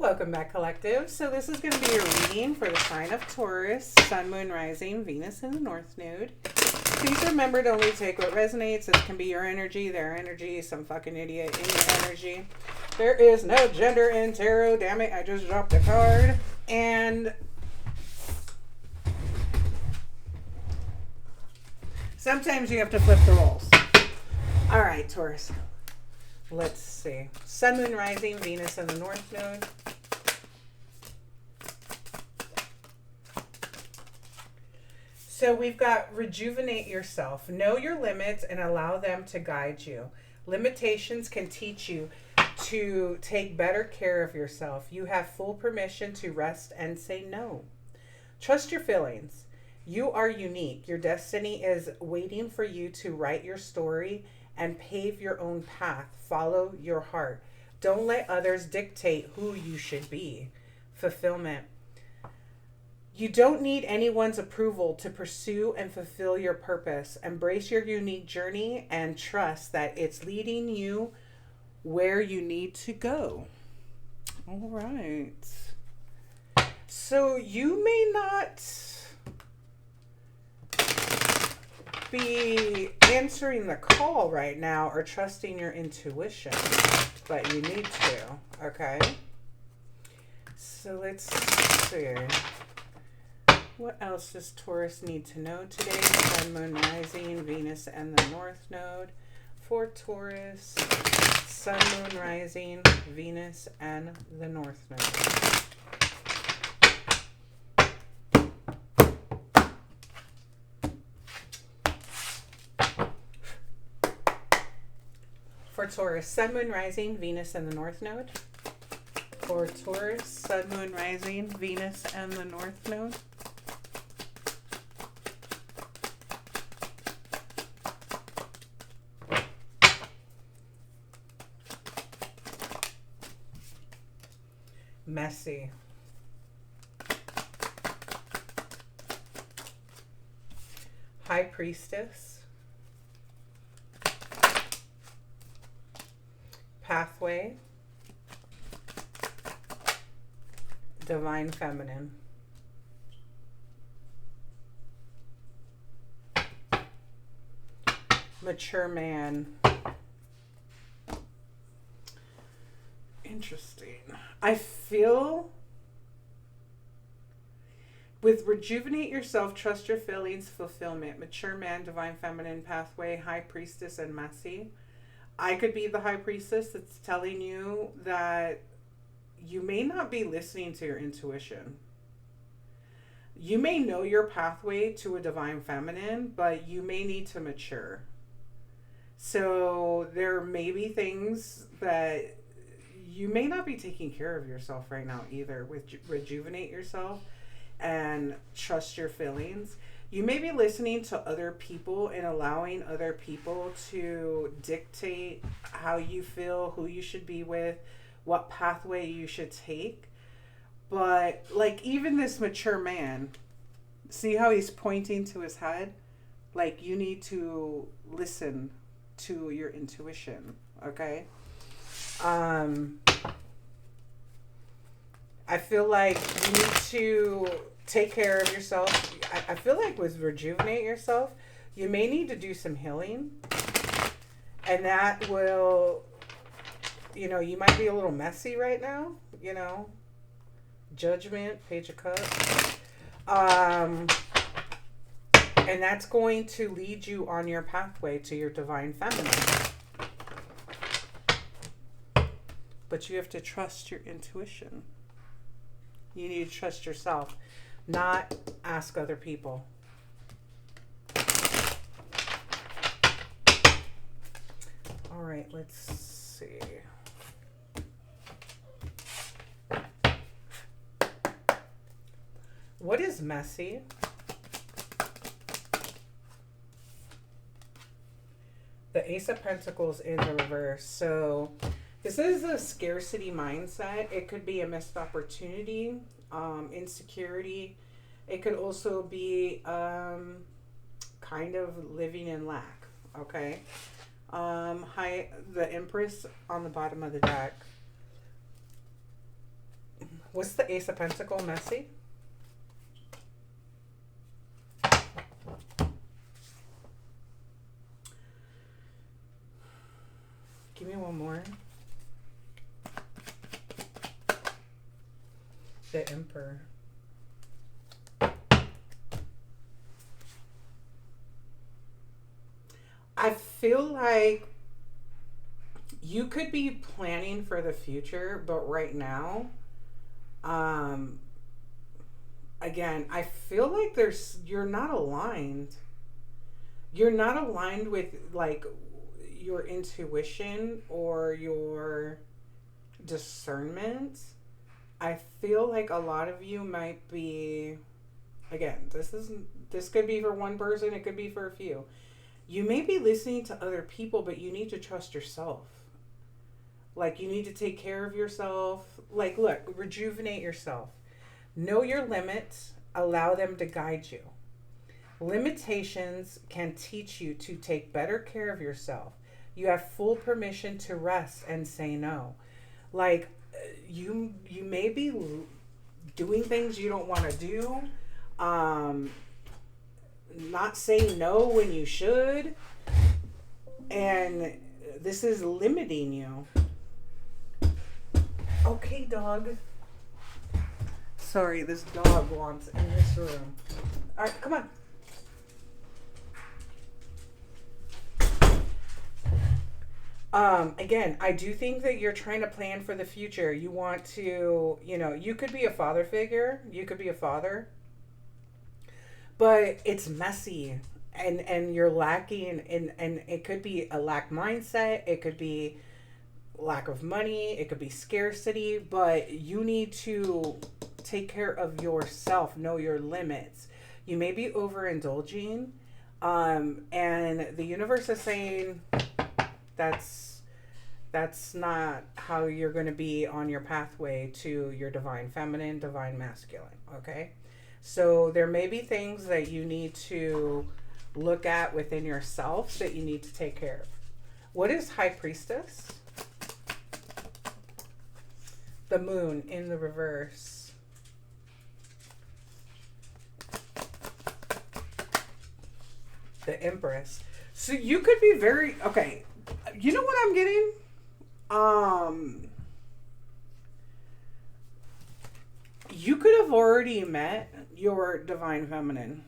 Welcome back, Collective. So this is going to be a reading for the sign of Taurus, Sun, Moon, Rising, Venus in the North Node. Please remember to only take what resonates. This can be your energy, their energy, some fucking idiot in your energy. There is no gender in tarot. Damn it, I just dropped a card. And sometimes you have to flip the roles. All right, Taurus. Let's see. Sun, Moon, Rising, Venus in the North Node. So we've got rejuvenate yourself. Know your limits and allow them to guide you. Limitations can teach you to take better care of yourself. You have full permission to rest and say no. Trust your feelings. You are unique. Your destiny is waiting for you to write your story and pave your own path. Follow your heart. Don't let others dictate who you should be. Fulfillment. You don't need anyone's approval to pursue and fulfill your purpose. Embrace your unique journey and trust that it's leading you where you need to go. All right. So you may not be answering the call right now or trusting your intuition, but you need to, okay? So let's see. What else does Taurus need to know today? Sun, Moon, Rising, Venus, and the North Node. For Taurus, Sun, Moon, Rising, Venus, and the North Node. For Taurus, Sun, Moon, Rising, Venus, and the North Node. For Taurus, Sun, Moon, Rising, Venus, and the North Node. Messy. High Priestess. Pathway. Divine Feminine. Mature Man. Interesting. I feel with rejuvenate yourself, trust your feelings, fulfillment, mature man, divine feminine, pathway, high priestess, and messy. I could be the high priestess that's telling you that you may not be listening to your intuition. You may know your pathway to a divine feminine, but you may need to mature. So there may be things that you may not be taking care of yourself right now either. With rejuvenate yourself and trust your feelings. You may be listening to other people and allowing other people to dictate how you feel, who you should be with, what pathway you should take. But like even this mature man, see how he's pointing to his head? Like you need to listen to your intuition, okay? I feel like you need to take care of yourself. I feel like with rejuvenate yourself, you may need to do some healing. And that will, you might be a little messy right now, Judgment, Page of Cups. And that's going to lead you on your pathway to your divine feminine. But you have to trust your intuition. You need to trust yourself, not ask other people. All right, let's see. What is messy? The Ace of Pentacles in the reverse. So this is a scarcity mindset. It could be a missed opportunity, insecurity. It could also be kind of living in lack, okay? The Empress on the bottom of the deck. What's the Ace of Pentacles? Messy? Give me one more. The Emperor. I feel like you could be planning for the future, but right now, again, I feel like you're not aligned. You're not aligned with like your intuition or your discernment. I feel like a lot of you might be, again, this could be for one person, it could be for a few. You may be listening to other people, but you need to trust yourself. Like, you need to take care of yourself. Like, look, rejuvenate yourself. Know your limits. Allow them to guide you. Limitations can teach you to take better care of yourself. You have full permission to rest and say no. Like, you may be doing things you don't want to do. Not saying no when you should. And this is limiting you. Okay, dog. Sorry, this dog wants in this room. All right, come on. Again, I do think that you're trying to plan for the future. You want to, you could be a father figure. You could be a father. But it's messy. And you're lacking. And it could be a lack mindset. It could be lack of money. It could be scarcity. But you need to take care of yourself. Know your limits. You may be overindulging. And the universe is saying that's not how you're going to be on your pathway to your divine feminine, divine masculine. Okay? So there may be things that you need to look at within yourself that you need to take care of. What is High Priestess? The Moon in the reverse. The Empress. So you could be very, okay, you know what I'm getting? You could have already met your divine feminine.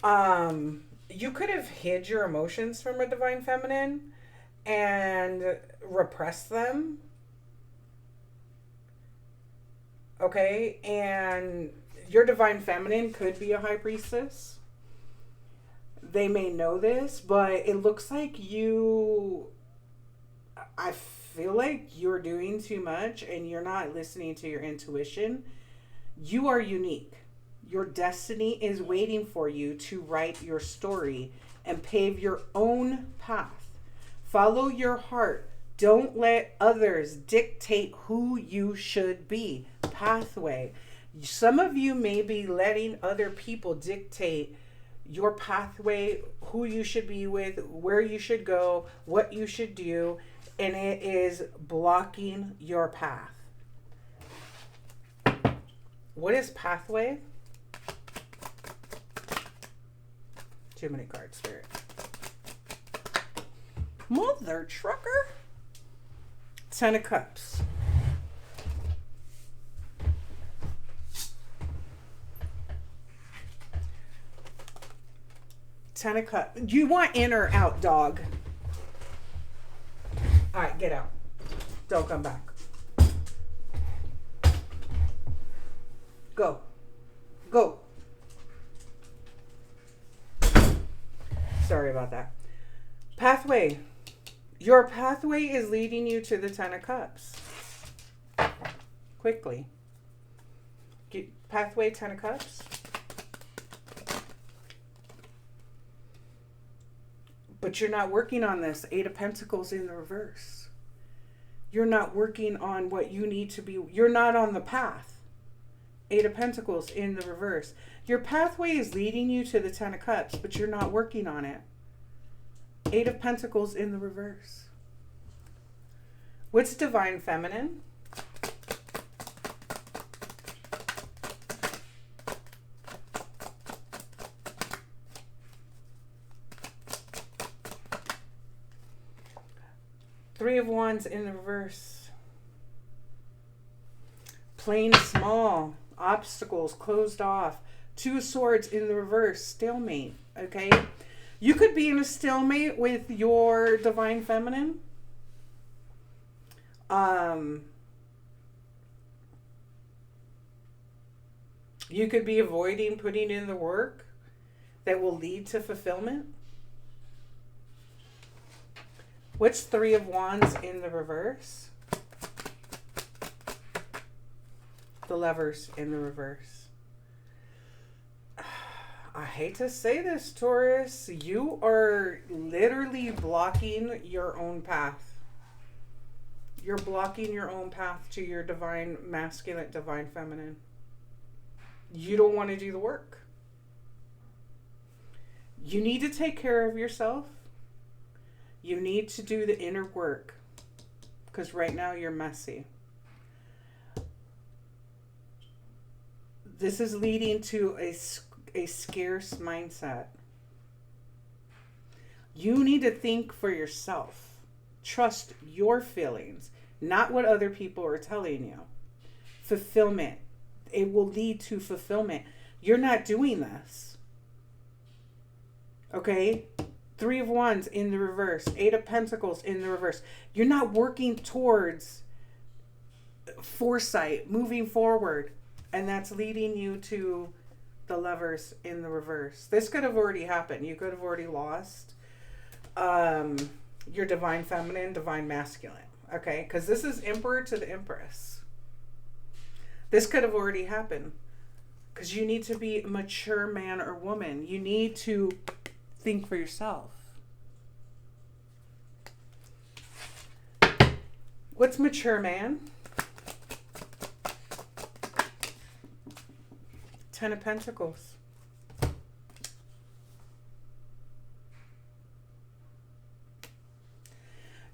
You could have hid your emotions from a divine feminine and repressed them. Okay, and your divine feminine could be a high priestess. They may know this, but it looks like I feel like you're doing too much and you're not listening to your intuition. You are unique. Your destiny is waiting for you to write your story and pave your own path. Follow your heart. Don't let others dictate who you should be. Pathway. Some of you may be letting other people dictate your pathway, who you should be with, where you should go, what you should do, and it is blocking your path. What is pathway? Too many cards, Spirit. Mother trucker. 10 of Cups. Ten of Cups. Do you want in or out, dog? All right, get out. Don't come back. Go. Go. Sorry about that. Pathway. Your pathway is leading you to the 10 of Cups. Quickly. Pathway, 10 of Cups. But you're not working on this. 8 of Pentacles in the reverse. You're not working on what you need to be. You're not on the path. 8 of Pentacles in the reverse. Your pathway is leading you to the 10 of Cups, but you're not working on it. 8 of Pentacles in the reverse. What's divine feminine? Three of Wands in the reverse. Playing small. Obstacles closed off. Two of Swords in the reverse. Stalemate. Okay? You could be in a stalemate with your divine feminine. You could be avoiding putting in the work that will lead to fulfillment. What's Three of Wands in the reverse? The Lovers in the reverse. I hate to say this, Taurus. You are literally blocking your own path. You're blocking your own path to your divine masculine, divine feminine. You don't want to do the work. You need to take care of yourself. You need to do the inner work. Because right now you're messy. This is leading to a scarce mindset. You need to think for yourself. Trust your feelings, not what other people are telling you. Fulfillment. It will lead to fulfillment. You're not doing this. Okay? Three of Wands in the reverse. Eight of Pentacles in the reverse. You're not working towards foresight, moving forward. And that's leading you to the Lovers in the reverse. This could have already happened. You could have already lost your divine feminine, divine masculine. Okay? Because this is Emperor to the Empress. This could have already happened. Because you need to be a mature man or woman. You need to think for yourself. What's mature man? Ten of Pentacles.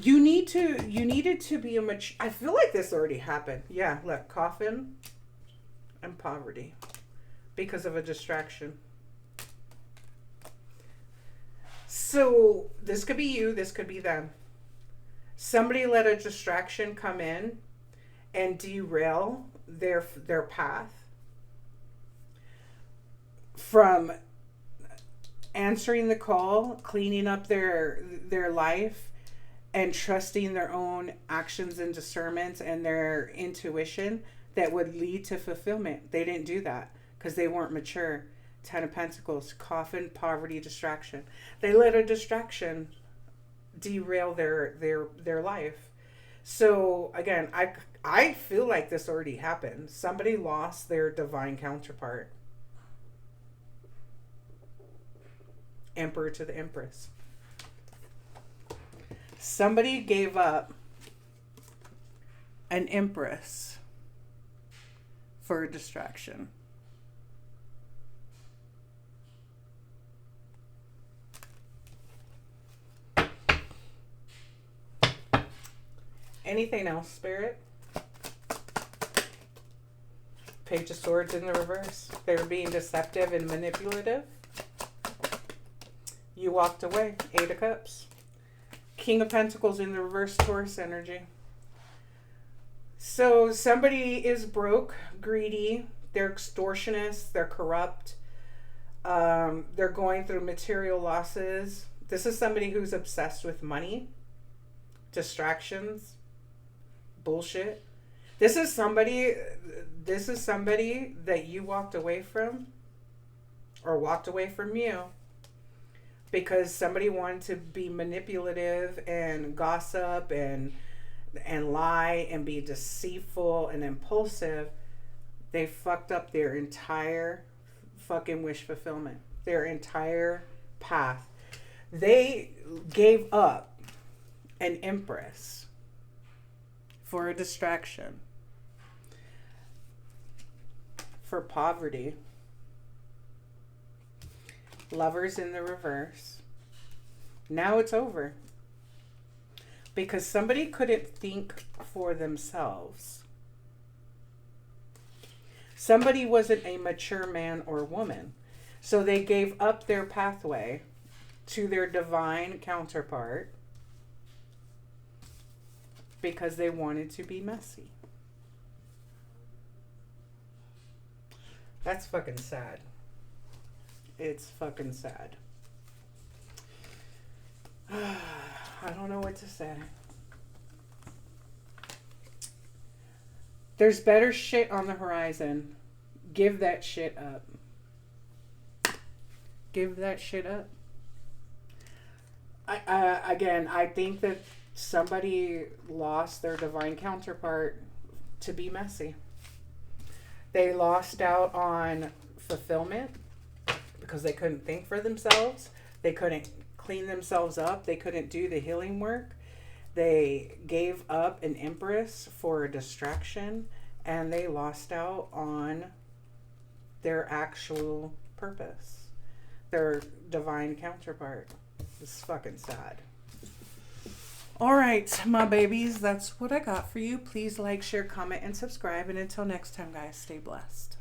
You needed to be a mature. I feel like this already happened. Yeah, look, coffin and poverty because of a distraction. So this could be you, this could be them. Somebody let a distraction come in and derail their path from answering the call, cleaning up their life, and trusting their own actions and discernments and their intuition that would lead to fulfillment. They didn't do that because they weren't mature. Ten of Pentacles, coffin, poverty, distraction. They let a distraction derail their life. So again, I feel like this already happened. Somebody lost their divine counterpart. Emperor to the Empress. Somebody gave up an Empress for a distraction. Anything else, Spirit? Page of Swords in the reverse. They were being deceptive and manipulative. You walked away. Eight of Cups. King of Pentacles in the reverse, Taurus energy. So somebody is broke, greedy. They're extortionists. They're corrupt. They're going through material losses. This is somebody who's obsessed with money, distractions, bullshit. This is somebody that you walked away from, or walked away from you, because somebody wanted to be manipulative and gossip and lie and be deceitful and impulsive. They fucked up their entire fucking wish fulfillment, their entire path. They gave up an Empress for a distraction, for poverty. Lovers in the reverse. Now it's over. Because somebody couldn't think for themselves. Somebody wasn't a mature man or woman. So they gave up their pathway to their divine counterpart. because they wanted to be messy. That's fucking sad. It's fucking sad. I don't know what to say. There's better shit on the horizon. Give that shit up. Give that shit up. I think that somebody lost their divine counterpart to be messy. They lost out on fulfillment because they couldn't think for themselves. They couldn't clean themselves up. They couldn't do the healing work. They gave up an empress for a distraction, and they lost out on their actual purpose, their divine counterpart. It's fucking sad. All right, my babies, that's what I got for you. Please like, share, comment, and subscribe. And until next time, guys, stay blessed.